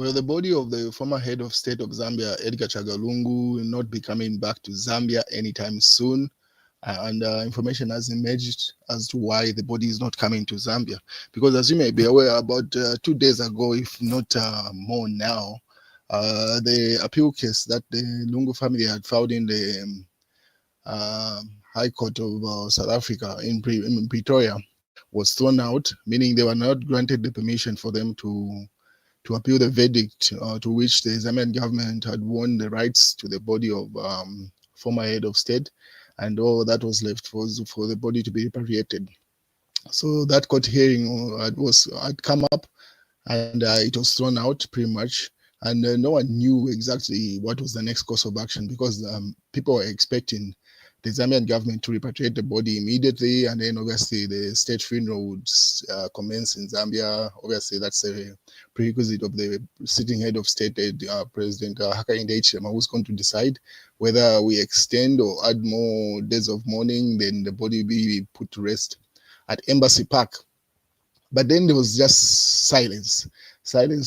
Well, the body of the former head of state of Zambia, Edgar Lungu, will not be coming back to Zambia anytime soon. And information has emerged as to why the body is not coming to Zambia. Because as you may be aware, about 2 days ago, if not more now, the appeal case that the Lungu family had filed in the High Court of South Africa in Pretoria was thrown out, meaning they were not granted the permission for them to appeal the verdict to which the Zambian government had won the rights to the body of former head of state, and all that was left was for the body to be repatriated. So that court hearing had come up, and it was thrown out pretty much, and no one knew exactly what was the next course of action because people were expecting the Zambian government to repatriate the body immediately, and then obviously the state funeral would commence in Zambia. Obviously, that's a prerequisite of the sitting head of state, President Hakainde Hichilema, who's going to decide whether we extend or add more days of mourning. Then the body will be put to rest at Embassy Park. But then there was just silence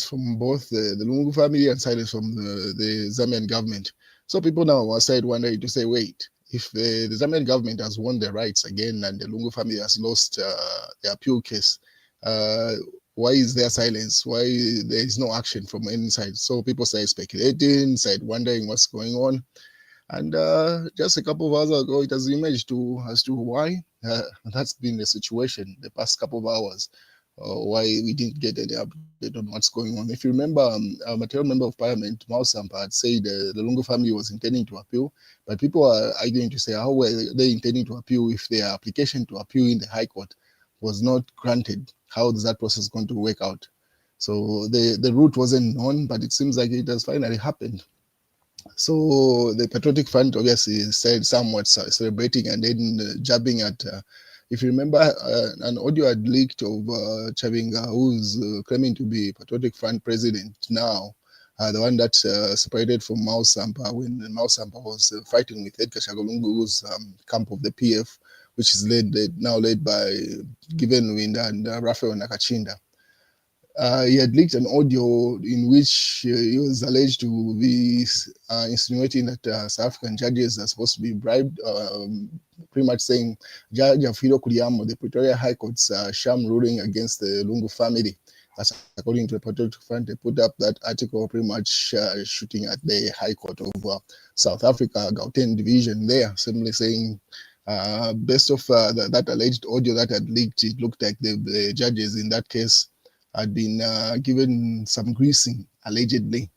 from both the Lungu family and silence from the Zambian government. So people now are started wondering to say, wait, if the Zambian government has won their rights again and the Lungu family has lost their appeal case, why is there silence? Why there is no action from any side? So people started speculating, started wondering what's going on. And just a couple of hours ago, it has emerged as to why that's been the situation the past couple of hours. Why we didn't get any update on what's going on. If you remember, our material member of parliament, Mausampa, had said the Lungu family was intending to appeal, but people are arguing to say how were they intending to appeal if their application to appeal in the High Court was not granted? How is that process going to work out? So the route wasn't known, but it seems like it has finally happened. So the Patriotic Front obviously said somewhat celebrating and then jabbing at if you remember, an audio had leaked of Chavinga, who's claiming to be Patriotic Front president now, the one that separated from Mausampa when Mausampa was fighting with Edgar Lungu's camp of the PF, which is now led by Given Wind and Raphael Nakachinda. He had leaked an audio in which he was alleged to be insinuating that South African judges are supposed to be bribed, pretty much saying Judge Afiro Kuliamo, the Pretoria High Court's sham ruling against the Lungu family. That's according to the Patriotic Front. They put up that article pretty much shooting at the High Court of South Africa, Gauteng Division there, simply saying based off that alleged audio that had leaked, it looked like the judges in that case had been given some greasing, allegedly.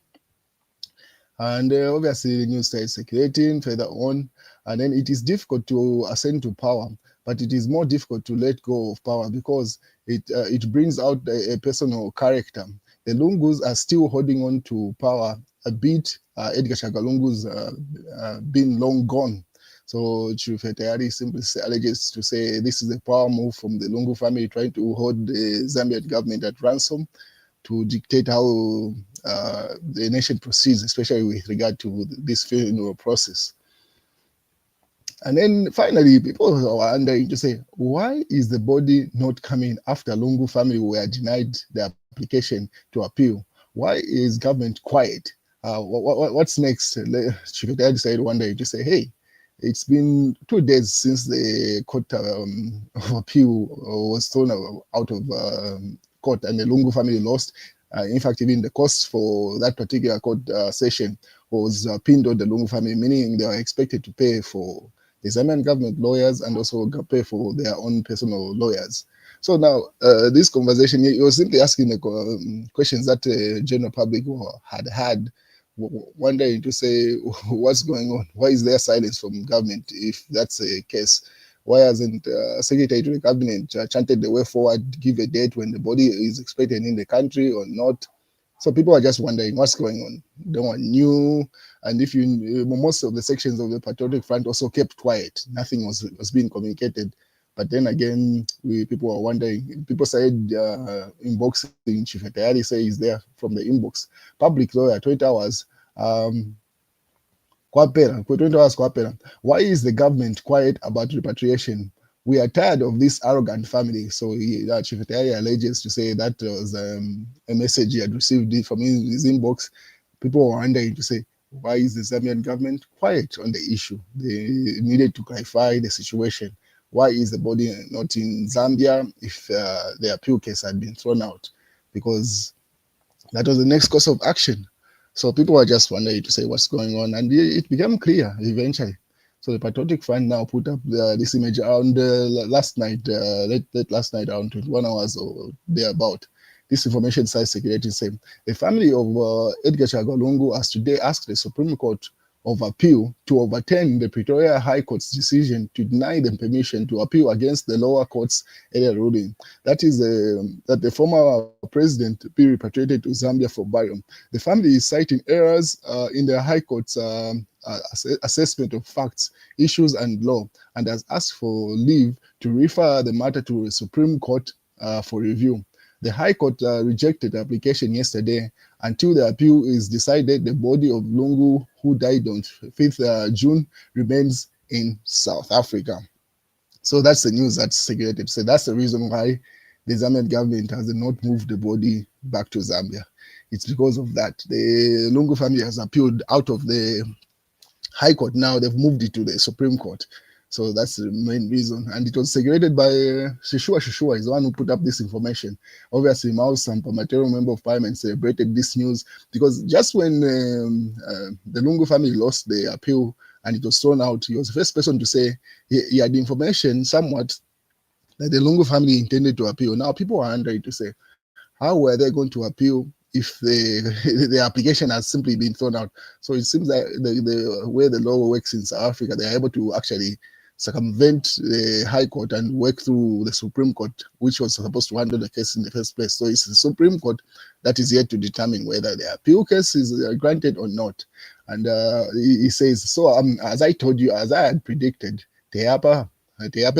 And obviously the news started circulating further on, and then it is difficult to ascend to power, but it is more difficult to let go of power because it brings out a personal character. The Lungus are still holding on to power, a bit Edgar Lungu's been long gone. So Chufetayari simply alleges to say this is a power move from the Lungu family trying to hold the Zambian government at ransom to dictate how the nation proceeds, especially with regard to this funeral process. And then finally, people are wondering to say, why is the body not coming after Lungu family were denied the application to appeal? Why is government quiet? What's next? Chufetayari decided one day to say, hey, it's been 2 days since the court of appeal was thrown out of court and the Lungu family lost. In fact, even the cost for that particular court session was pinned on the Lungu family, meaning they were expected to pay for the Zambian government lawyers and also pay for their own personal lawyers. So now, this conversation, you were simply asking the questions that the general public had wondering to say what's going on. Why is there silence from government if that's the case? Why hasn't Secretary to the Cabinet chanted the way forward, give a date when the body is expected in the country or not? So people are just wondering what's going on. No one knew, and if most of the sections of the Patriotic Front also kept quiet. Nothing was being communicated. But then again, people are wondering. People started inboxing Chifetayari, say he's there from the inbox. Public lawyer, 20 hours. 20 hours. Why is the government quiet about repatriation? We are tired of this arrogant family. So Chief Etari alleges to say that was a message he had received from his inbox. People were wondering to say, why is the Zambian government quiet on the issue? They needed to clarify the situation. Why is the body not in Zambia if the appeal case had been thrown out? Because that was the next course of action. So people were just wondering to say what's going on, and it became clear eventually. So the Patriotic Front now put up this image around last night, late last night, around 21 hours or thereabout. This information started circulating saying the family of Edgar Chagwa Lungu has today asked the Supreme Court of Appeal to overturn the Pretoria High Court's decision to deny them permission to appeal against the lower court's earlier ruling. That is that the former president be repatriated to Zambia for burial. The family is citing errors in the High Court's assessment of facts, issues, and law, and has asked for leave to refer the matter to the Supreme Court for review. The High Court rejected the application yesterday. Until the appeal is decided, the body of Lungu, who died on 5th June, remains in South Africa. So that's the news that's circulated. So that's the reason why the Zambian government has not moved the body back to Zambia. It's because of that. The Lungu family has appealed out of the High Court. Now they've moved it to the Supreme Court. So that's the main reason. And it was circulated by Shishua. Shishua is the one who put up this information. Obviously, Mao Sampa, material member of parliament, celebrated this news because just when the Lungu family lost the appeal and it was thrown out, he was the first person to say he had information somewhat that the Lungu family intended to appeal. Now people are wondering to say, how were they going to appeal if the application has simply been thrown out? So it seems like the way the law works in South Africa, they are able to actually circumvent the High Court and work through the Supreme Court, which was supposed to handle the case in the first place. So it's the Supreme Court that is yet to determine whether the appeal case is granted or not. And he says, so as I told you, as I had predicted, the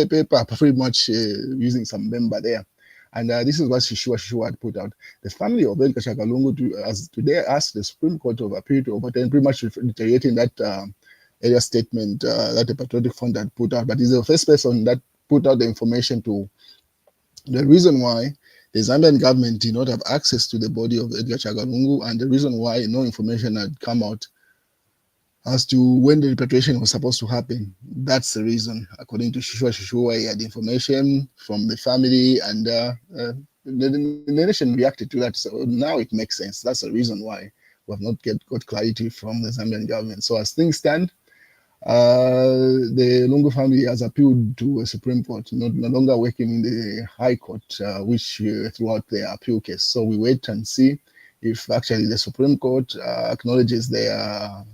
paper pretty much using some member there. And this is what Shishua had put out. The family of Edgar Chagwa Lungu has today asked the Supreme Court of Appeal to overturn, pretty much reiterating that earlier statement that the Patriotic Front had put out. But he's the first person that put out the information to the reason why the Zambian government did not have access to the body of Edgar Chagwa Lungu, and the reason why no information had come out as to when the repatriation was supposed to happen. That's the reason. According to Shishua, he had information from the family, and the nation reacted to that. So now it makes sense. That's the reason why we have not got clarity from the Zambian government. So as things stand, the Lungu family has appealed to a Supreme Court, no longer working in the High Court, which threw out their appeal case. So we wait and see if actually the Supreme Court acknowledges their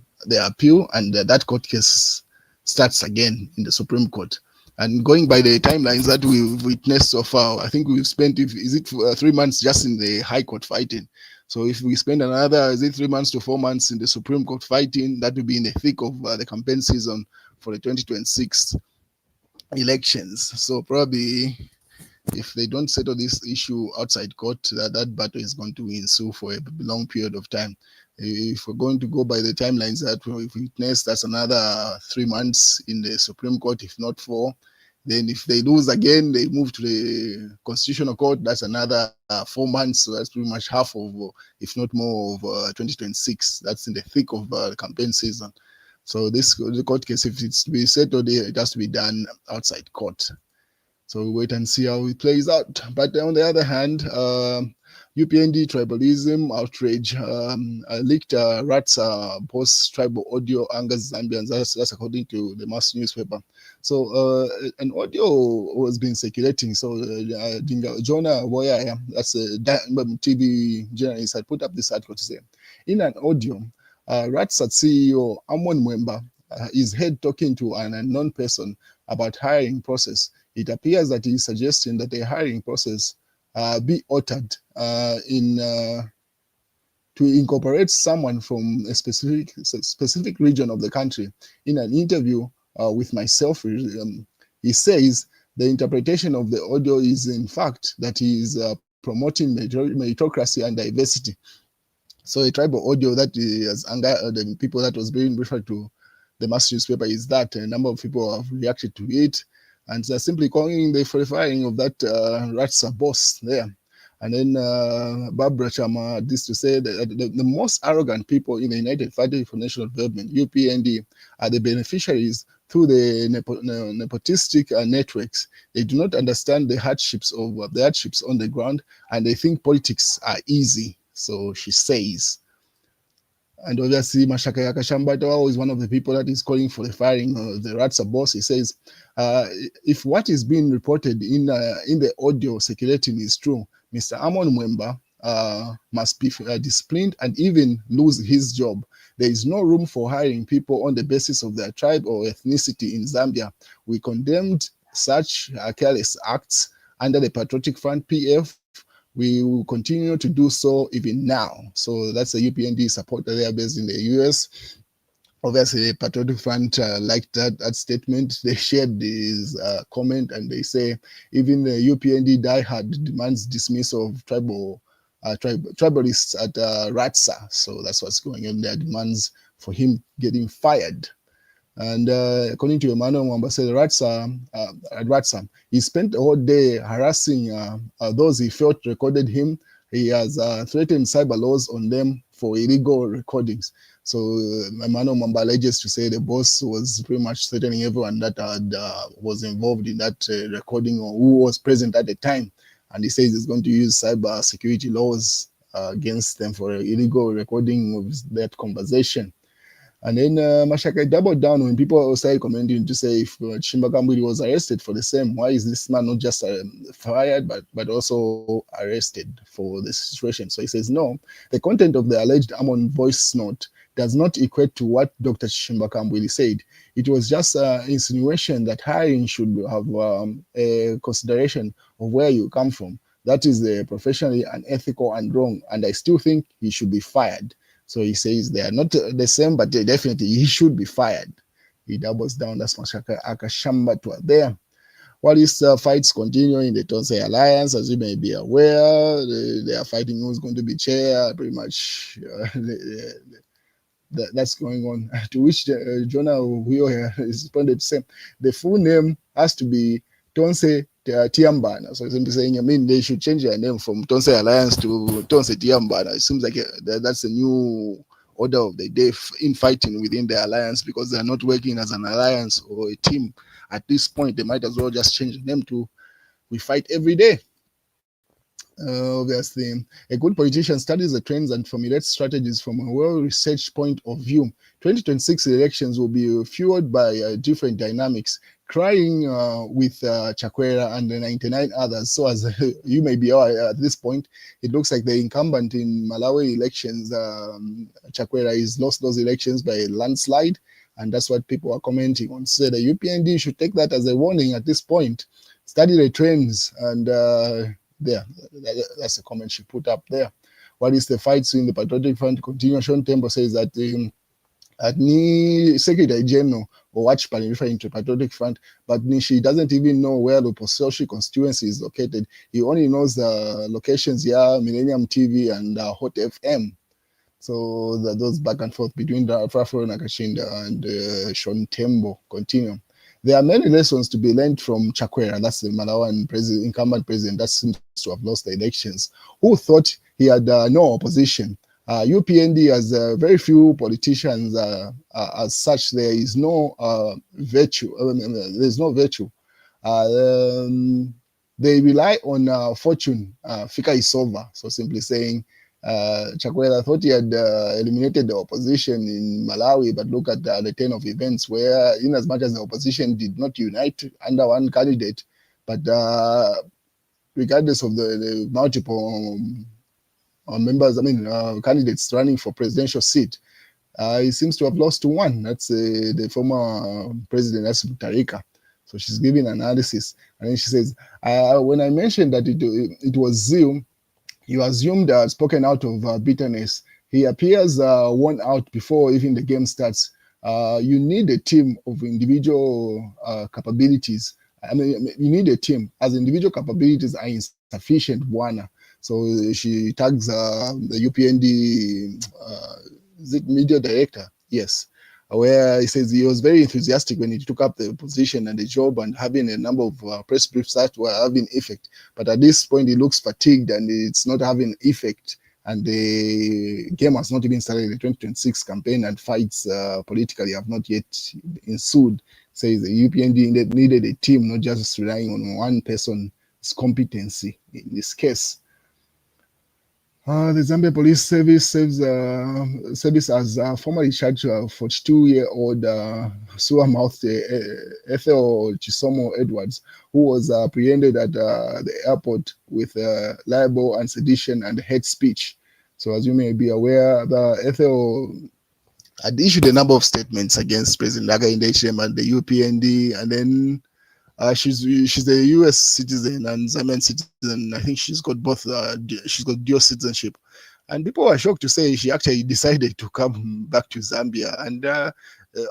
appeal, and that court case starts again in the Supreme Court. And going by the timelines that we've witnessed so far, I think we've spent, 3 months just in the High Court fighting. So if we spend another, 3 months to 4 months in the Supreme Court fighting, that will be in the thick of the campaign season for the 2026 elections. So probably if they don't settle this issue outside court, that battle is going to ensue for a long period of time. If we're going to go by the timelines that we've witnessed, that's another 3 months in the Supreme Court, if not 4. Then if they lose again, they move to the Constitutional Court. That's another 4 months. So that's pretty much half of, if not more, of 2026. That's in the thick of the campaign season. So the court case, if it's to be settled, it has to be done outside court. So we wait and see how it plays out. But on the other hand, UPND tribalism outrage, leaked rats post-tribal audio angers Zambians. That's according to the mass newspaper. So an audio was being circulating. So Jonah Boya, that's a TV journalist, had put up this article to say, in an audio, Ratsat CEO Amon Mwemba is heard talking to an unknown person about hiring process. It appears that he is suggesting that the hiring process be altered to incorporate someone from a specific region of the country. In an interview with myself, he says the interpretation of the audio is in fact that he is promoting meritocracy and diversity. So a tribal audio that has angered the people that was being referred to the mass newspaper is that a number of people have reacted to it. and they're simply calling the for the firing of that RTSA boss there. And then Barbara Chama, this to say that the most arrogant people in the United Party for National Development, UPND, are the beneficiaries through the nepotistic networks. They do not understand the hardships on the ground, and they think politics are easy. So she says. And obviously, Mashaka Yakashambatawa is one of the people that is calling for the firing of the RTSA boss. He says, if what is being reported in the audio circulating is true, Mr. Amon Mwemba must be disciplined and even lose his job. There is no room for hiring people on the basis of their tribe or ethnicity in Zambia. We condemned such careless acts under the Patriotic Front PF. We will continue to do so even now. So that's a UPND supporter there based in the US. Obviously, the Patriotic Front liked that statement. They shared this comment and they say even the UPND diehard demands dismissal of tribalists at RTSA. So that's what's going on there. Demands for him getting fired. And according to Emmanuel Mwamba, said RTSA, he spent the whole day harassing those he felt recorded him. He has threatened cyber laws on them for illegal recordings. So Emmanuel Mwamba alleges to say the boss was pretty much threatening everyone that was involved in that recording or who was present at the time. And he says he's going to use cyber security laws against them for illegal recording of that conversation. And then Mashaka doubled down when people started commenting to say if Chimba Kambwili was arrested for the same, why is this man not just fired but also arrested for the situation? So he says, no, the content of the alleged Amon voice note does not equate to what Dr. Chimba Kambwili said. It was just an insinuation that hiring should have a consideration of where you come from. That is professionally unethical and wrong, and I still think he should be fired. So he says they are not the same, but definitely he should be fired. He doubles down. That's Mashaka Akashambatwa there. While these fights continue in the Tonse Alliance, as you may be aware, they are fighting who's going to be chair, pretty much. That's going on. To which Jonah Huyo responded to say, the full name has to be Tonse Tiambana. So simply saying, I mean, they should change their name from Tonse Alliance to Tonse Tiambana. It seems like that's a new order of the day in fighting within the alliance, because they're not working as an alliance or a team. At this point, they might as well just change the name to We Fight Every Day. Obviously, a good politician studies the trends and formulates strategies from a well-researched point of view. 2026 elections will be fueled by different dynamics, crying with Chakwera and the 99 others. So as you may be aware at this point, it looks like the incumbent in Malawi elections, Chakwera, is lost those elections by a landslide. And that's what people are commenting on. So the UPND should take that as a warning at this point. Study the trends and there, that's a comment she put up there. What is the fights in the Patriotic Front continue? Sean Tembo says that at ni Secretary General or watch referring to Patriotic Front, but she doesn't even know where the Pososhi constituency is located. He only knows the locations here, Millennium TV and Hot FM. So those back and forth between the Afro Nakashinda and Sean Tembo continue. There are many lessons to be learned from Chakwera, that's the Malawian incumbent president that seems to have lost the elections, who thought he had no opposition. UPND has very few politicians as such. There is no virtue. There's no virtue. They rely on fortune. Fika is over. So simply saying, Chakwera thought he had eliminated the opposition in Malawi, but look at the turn of events where, in as much as the opposition did not unite under one candidate, but regardless of the multiple members, candidates running for presidential seat, he seems to have lost to one. That's the former president, that's Tarika. So she's giving analysis, and then she says, when I mentioned that it was zeal, you assumed spoken out of bitterness. He appears worn out before even the game starts. You need a team of individual capabilities. You need a team, as individual capabilities are insufficient. One. So she tags the UPND, is it media director? Yes. where he says he was very enthusiastic when he took up the position and the job and having a number of press briefs that were having effect. But at this point, he looks fatigued and it's not having effect. And the game has not even started. The 2026 campaign and fights politically have not yet ensued. Says the UPND needed a team, not just relying on one person's competency in this case. The Zambia Police Service has formally charged 42-year-old sewer-mouthed Ethel Chisomo Edwards, who was apprehended at the airport with libel and sedition and hate speech. So, as you may be aware, the Ethel had issued a number of statements against President Hakainde Hichilema and the UPND, and then she's a U.S. citizen and Zambian citizen. I think she's got both. She's got dual citizenship, and people were shocked to say she actually decided to come back to Zambia. And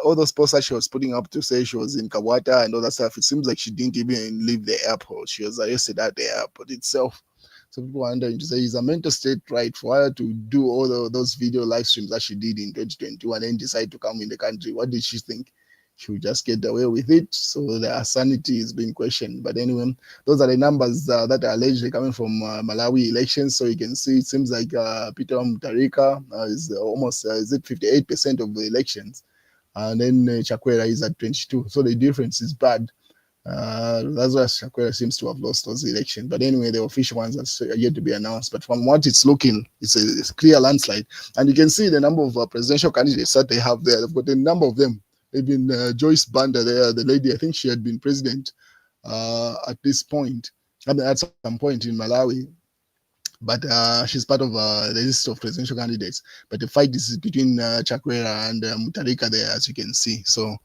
all those posters she was putting up to say she was in Kawata and all that stuff. It seems like she didn't even leave the airport. She was arrested at the airport itself. So people are wondering to say, is a mental state right for her to do all those video live streams that she did in 2022 and then decide to come in the country? What did she think? She would just get away with it. So their sanity is being questioned. But anyway, those are the numbers that are allegedly coming from Malawi elections. So you can see it seems like Peter Mutharika is almost, is it 58% of the elections? And then Chakwera is at 22. So the difference is bad. That's why Chakwera seems to have lost those elections. But anyway, the official ones are yet to be announced. But from what it's looking, it's a clear landslide. And you can see the number of presidential candidates that they have there. They've got a number of them. They've been Joyce Banda there, the lady, I think she had been president at this point. I mean, at some point in Malawi. But she's part of the list of presidential candidates. But the fight is between Chakwera and Mutharika there, as you can see. So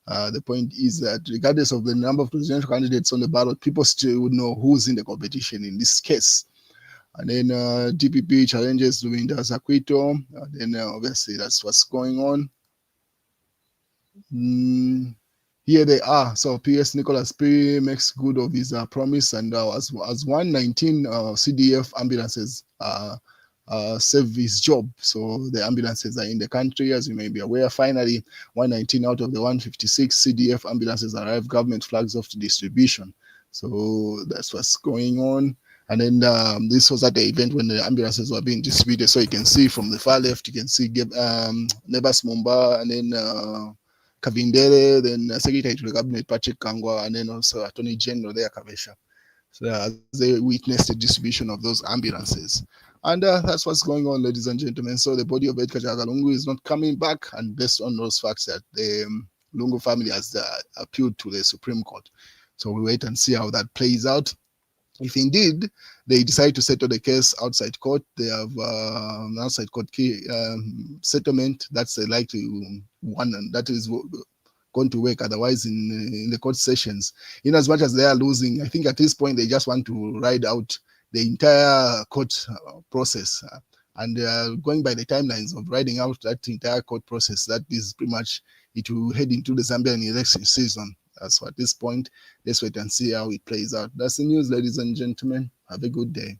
the point is that regardless of the number of presidential candidates on the ballot, people still would know who's in the competition in this case. And then DPP challenges Luinda Zakwito. Then obviously that's what's going on. Here they are. So PS Nicholas P makes good of his promise, and as 119 CDF ambulances save his job. So the ambulances are in the country, as you may be aware. Finally, 119 out of the 156 CDF ambulances arrived. Government flags off to distribution. So that's what's going on. And then this was at the event when the ambulances were being distributed. So you can see from the far left, you can see Nebas Mumba, and then Kavindere, then Secretary to the Cabinet Patrick Kangwa, and then also Attorney General there, Kavesha. So as they witnessed the distribution of those ambulances. And that's what's going on, ladies and gentlemen. So the body of Edgar Lungu is not coming back, and based on those facts that the Lungu family has appealed to the Supreme Court. So we wait and see how that plays out. If indeed they decide to settle the case outside court, they have an outside court settlement. That's a likely one, and that is going to work. Otherwise, in the court sessions, in as much as they are losing, I think at this point they just want to ride out the entire court process. And going by the timelines of riding out that entire court process, that is pretty much it will head into the Zambian election season. So at this point, let's wait and see how it plays out. That's the news, ladies and gentlemen. Have a good day.